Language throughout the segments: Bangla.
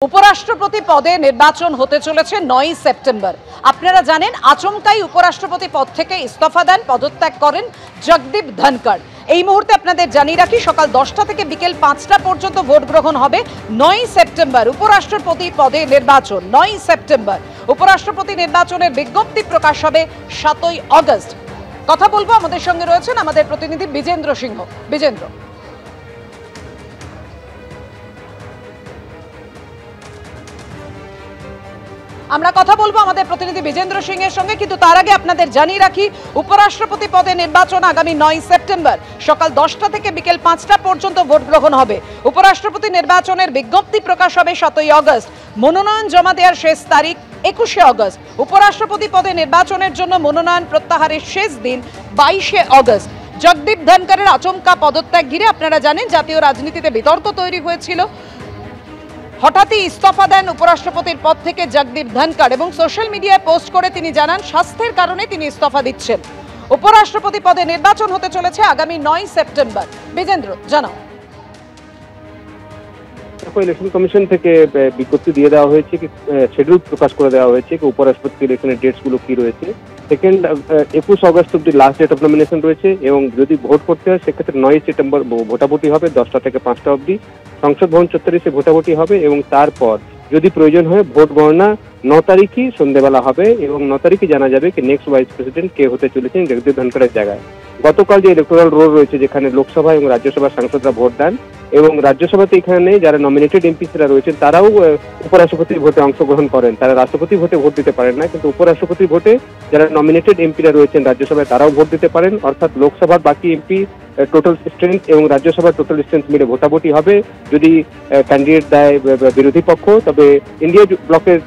উপরাষ্ট্রপতি পদে নির্বাচন হতে চলেছে 9 সেপ্টেম্বর। আপনারা জানেন আচমকাই উপরাষ্ট্রপতি পদ থেকে ইস্তফা দেন, পদত্যাগ করেন জগদীপ ধনখড়। এই মুহূর্তে আপনাদের জানিয়ে রাখি সকাল 10টা থেকে বিকেল 5টা পর্যন্ত ভোট গ্রহণ হবে। 9 সেপ্টেম্বর উপরাষ্ট্রপতি পদে নির্বাচন। 9 সেপ্টেম্বর উপরাষ্ট্রপতি নির্বাচনের বিজ্ঞপ্তি প্রকাশ হবে 7ই আগস্ট। কথা বলবো, আমাদের সঙ্গে রয়েছেন আমাদের প্রতিনিধি বিজেন্দ্র সিংহ। বিজেন্দ্র, আমরা কথা বলবো আমাদের প্রতিনিধি বিজেন্দ্র সিংহের সঙ্গে, কিন্তু তার আগে আপনাদের জানিয়ে রাখি উপরাষ্ট্রপতি পদে নির্বাচন আগামী 9 সেপ্টেম্বর সকাল 10টা থেকে বিকেল 5টা পর্যন্ত ভোট গ্রহণ হবে। উপরাষ্ট্রপতি নির্বাচনের বিজ্ঞপ্তি প্রকাশ হবে 7ই আগস্ট। মনোনয়ন জমা দেওয়ার শেষ তারিখ 21শে আগস্ট। উপরাষ্ট্রপতি পদে নির্বাচনের জন্য মনোনয়ন প্রত্যাহারের শেষ দিন 22শে আগস্ট। জগদীপ ধনখড়ের আচমকা পদত্যাগ ঘিরে আপনারা জানেন জাতীয় রাজনীতিতে বিতর্ক তৈরি হয়েছিল। হঠাৎই ইস্তফা দেন উপরাষ্ট্রপতির পদ থেকে জগদীপ ধনখড় এবং সোশ্যাল মিডিয়ায় পোস্ট করে তিনি জানান স্বাস্থ্যের কারণে তিনি ইস্তফা দিচ্ছেন। উপরাষ্ট্রপতি পদে নির্বাচন হতে চলেছে আগামী 9 সেপ্টেম্বর। বিজেন্দ্র, জানাও। ইলেকশন কমিশন থেকে বিজ্ঞপ্তি দিয়ে দেওয়া হয়েছে, কি শিডিউল প্রকাশ করে দেওয়া হয়েছে কি উপরাষ্ট্রপতি ইলেকশনের ডেটস গুলো কি রয়েছে। সেকেন্ড 21 আগস্ট অব্দি লাস্ট ডেট অফ নমিনেশন রয়েছে এবং যদি ভোট করতে হয় সেক্ষেত্রে 9 সেপ্টেম্বর ভোটাভুটি হবে 10টা থেকে 5টা অব্দি। সংসদ ভবন চত্বরে সে ভোটাভুটি হবে এবং তারপর যদি প্রয়োজন হয় ভোট গণনা 9 তারিখই সন্ধ্যেবেলা হবে এবং 9 তারিখে জানা যাবে কি নেক্সট ভাইস প্রেসিডেন্ট কে হতে চলেছেন জগদীপ ধনখড়ের জায়গায়। গতকাল যে ইলেকটোরাল রোল রয়েছে যেখানে লোকসভা এবং রাজ্যসভার সাংসদরা ভোট দেন এবং রাজ্যসভাতে এখানে যারা নমিনেটেড এমপিসরা রয়েছেন তারাও উপরাষ্ট্রপতির ভোটে অংশগ্রহণ করেন। তারা রাষ্ট্রপতি ভোটে ভোট দিতে পারেন না, কিন্তু উপরাষ্ট্রপতির ভোটে যারা নমিনেটেড এমপিরা রয়েছেন রাজ্যসভায় তারাও ভোট দিতে পারেন। অর্থাৎ লোকসভার বাকি এমপি টোটাল স্ট্রেংথ এবং রাজ্যসভার টোটাল স্ট্রেংথ মিলে ভোটাভুটি হবে। যদি ক্যান্ডিডেট দেয় বিরোধী পক্ষ, তবে ইন্ডিয়া ব্লকের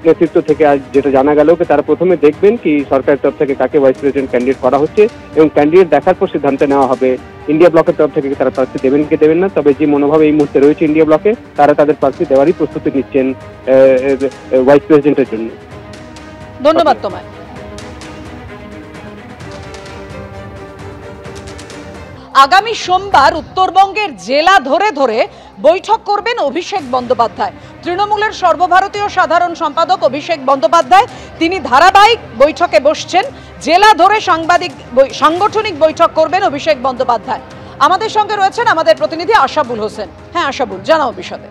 নেতৃত্ব থেকে আজ যেটা জানা গেল যে তারা প্রথমে দেখবেন কি সরকারের তরফ থেকে কাকে ভাইস প্রেসিডেন্ট ক্যান্ডিডেট করা হচ্ছে এবং ক্যান্ডিডেট দেখার পর সিদ্ধান্ত নেওয়া হবে ইন্ডিয়া ব্লকের তরফ থেকে তারা প্রার্থী দেবেন কি দেবেন না। তবে যে মনোভাব এই মুহূর্তে রয়েছে ইন্ডিয়া ব্লকে, তারা তাদের প্রার্থী দেওয়ারই প্রস্তুতি নিচ্ছেন ভাইস প্রেসিডেন্টের জন্য। ধন্যবাদ তোমায়। আগামী সোমবার উত্তরবঙ্গের জেলা ধরে ধরে বৈঠক করবেন অভিষেক বন্দ্যোপাধ্যায়। তৃণমূলের সর্বভারতীয় সাধারণ সম্পাদক অভিষেক বন্দ্যোপাধ্যায় তিনি ধারাবাহিক বৈঠকে বসছেন। জেলা ধরে সাংগঠনিক বৈঠক করবেন অভিষেক বন্দ্যোপাধ্যায়। আমাদের সঙ্গে রয়েছেন আমাদের প্রতিনিধি আশাবুল হোসেন। হ্যাঁ আশাবুল, জানাও বিশদে।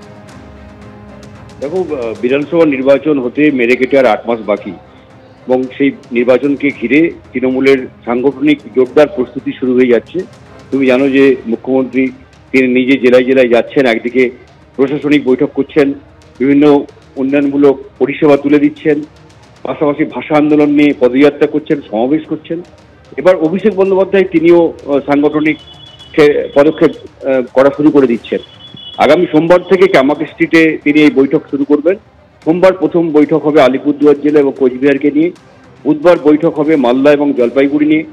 দেখো, বিধানসভা নির্বাচন হতে মেরে কেটে আর 8 মাস বাকি এবং সেই নির্বাচনকে ঘিরে তৃণমূলের সাংগঠনিক জোরদার প্রস্তুতি শুরু হয়ে যাচ্ছে। তুমি জানো যে মুখ্যমন্ত্রী তিনি নিজে জেলায় জেলায় যাচ্ছেন, একদিকে প্রশাসনিক বৈঠক করছেন, বিভিন্ন উন্নয়নমূলক পরিষেবা তুলে দিচ্ছেন, পাশাপাশি ভাষা আন্দোলন নিয়ে পদযাত্রা করছেন, সমাবেশ করছেন। এবার অভিষেক বন্দ্যোপাধ্যায় তিনিও সাংগঠনিক পদক্ষেপ করা শুরু করে দিচ্ছেন। আগামী সোমবার থেকে কামাখ্যা স্ট্রিটে তিনি এই বৈঠক শুরু করবেন। সোমবার প্রথম বৈঠক হবে আলিপুরদুয়ার জেলা এবং কোচবিহারকে নিয়ে, বুধবার বৈঠক হবে মালদা এবং জলপাইগুড়ি নিয়ে,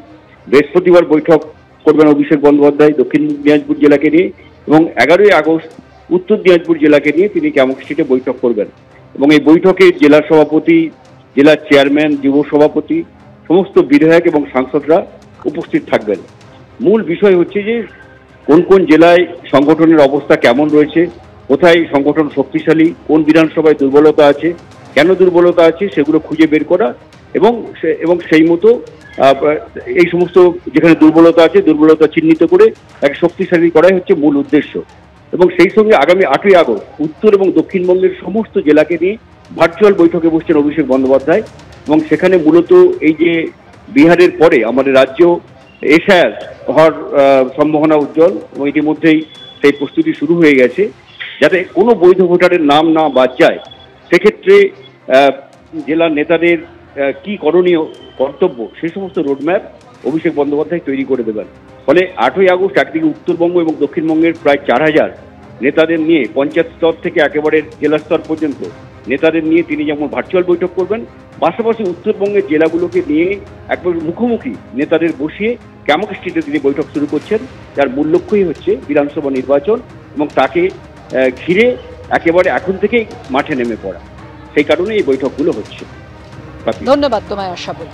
বৃহস্পতিবার বৈঠক করবেন অভিষেক বন্দ্যোপাধ্যায় দক্ষিণ দিনাজপুর জেলাকে নিয়ে এবং 11ই আগস্ট উত্তর দিনাজপুর জেলাকে নিয়ে তিনি কামাখ্যা স্ট্রিটে বৈঠক করবেন। এবং এই বৈঠকে জেলা সভাপতি, জেলার চেয়ারম্যান, যুব সভাপতি, সমস্ত বিধায়ক এবং সাংসদরা উপস্থিত থাকবেন। মূল বিষয় হচ্ছে যে কোন কোন জেলায় সংগঠনের অবস্থা কেমন রয়েছে, কোথায় সংগঠন শক্তিশালী, কোন বিধানসভায় দুর্বলতা আছে, কেন দুর্বলতা আছে সেগুলো খুঁজে বের করা এবং সেই মতো এই সমস্ত যেখানে দুর্বলতা আছে দুর্বলতা চিহ্নিত করে এক শক্তিশালী করাই হচ্ছে মূল উদ্দেশ্য। এবং সেই সঙ্গে আগামী 8ই আগস্ট উত্তর এবং দক্ষিণবঙ্গের সমস্ত জেলাকে নিয়ে ভার্চুয়াল বৈঠকে বসছেন অভিষেক বন্দ্যোপাধ্যায় এবং সেখানে মূলত এই যে বিহারের পরে আমাদের রাজ্য এশিয়ার হওয়ার সম্ভাবনা উজ্জ্বল এবং ইতিমধ্যেই সেই প্রস্তুতি শুরু হয়ে গেছে যাতে কোনো বৈধ ভোটারের নাম না বাদ যায়। সেক্ষেত্রে জেলার নেতাদের কি করণীয় কর্তব্য সেই সমস্ত রোডম্যাপ অভিষেক বন্দ্যোপাধ্যায় তৈরি করে দেবেন। ফলে 8ই আগস্ট একদিকে উত্তরবঙ্গ এবং দক্ষিণবঙ্গের প্রায় 4000 নেতাদের নিয়ে পঞ্চায়েত স্তর থেকে একেবারে জেলা স্তর পর্যন্ত নেতাদের নিয়ে তিনি যেমন ভার্চুয়াল বৈঠক করবেন, পাশাপাশি উত্তরবঙ্গের জেলাগুলোকে নিয়ে একবার মুখোমুখি নেতাদের বসিয়ে কামাখ্যা স্ট্রিটে তিনি বৈঠক শুরু করছেন, যার মূল লক্ষ্যই হচ্ছে বিধানসভা নির্বাচন এবং তাকে ঘিরে একেবারে এখন থেকেই মাঠে নেমে পড়া। সেই কারণে এই বৈঠকগুলো হচ্ছে। ধন্যবাদ তোমায় আশাবুল।